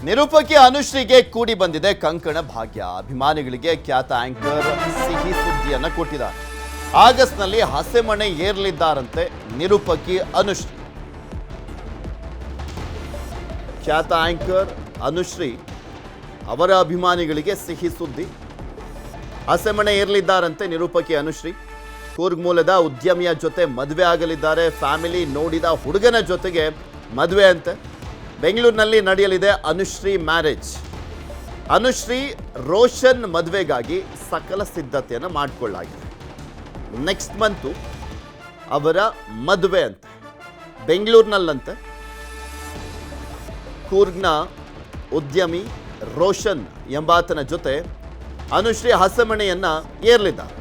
ನಿರೂಪಕಿ ಅನುಶ್ರೀಗೆ ಕೂಡಿ ಬಂದಿದೆ ಕಂಕಣ ಭಾಗ್ಯ. ಅಭಿಮಾನಿಗಳಿಗೆ ಖ್ಯಾತ ಆಂಕರ್ ಸಿಹಿ ಸುದ್ದಿಯನ್ನ ಕೊಟ್ಟಿದ್ದಾರೆ. ಆಗಸ್ಟ್ನಲ್ಲಿ ಹಸೆಮಣೆ ಏರ್ಲಿದ್ದಾರಂತೆ ನಿರೂಪಕಿ ಅನುಶ್ರೀ. ಖ್ಯಾತ ಆಂಕರ್ ಅನುಶ್ರೀ ಅವರ ಅಭಿಮಾನಿಗಳಿಗೆ ಸಿಹಿ ಸುದ್ದಿ. ಹಸೆಮಣೆ ಏರ್ಲಿದ್ದಾರಂತೆ ನಿರೂಪಕಿ ಅನುಶ್ರೀ. ಕೂರ್ಗ್ ಮೂಲದ ಉದ್ಯಮಿಯ ಜೊತೆ ಮದುವೆ ಆಗಲಿದ್ದಾರೆ. ಫ್ಯಾಮಿಲಿ ನೋಡಿದ ಹುಡುಗನ ಜೊತೆಗೆ ಮದುವೆ ಅಂತೆ. ಬೆಂಗಳೂರಿನಲ್ಲಿ ನಡೆಯಲಿದೆ ಅನುಶ್ರೀ ಮ್ಯಾರೇಜ್. ಅನುಶ್ರೀ ರೋಷನ್ ಮದುವೆಗಾಗಿ ಸಕಲ ಸಿದ್ಧತೆಯನ್ನು ಮಾಡಿಕೊಳ್ಳಲಾಗಿದೆ. ನೆಕ್ಸ್ಟ್ ಮಂತು ಅವರ ಮದುವೆ ಅಂತೆ, ಬೆಂಗಳೂರಿನಲ್ಲಂತೆ. ಕೂರ್ಗ್ನ ಉದ್ಯಮಿ ರೋಷನ್ ಎಂಬಾತನ ಜೊತೆ ಅನುಶ್ರೀ ಹಸೆಮಣೆಯನ್ನ ಏರ್ಲಿದ್ದಾರೆ.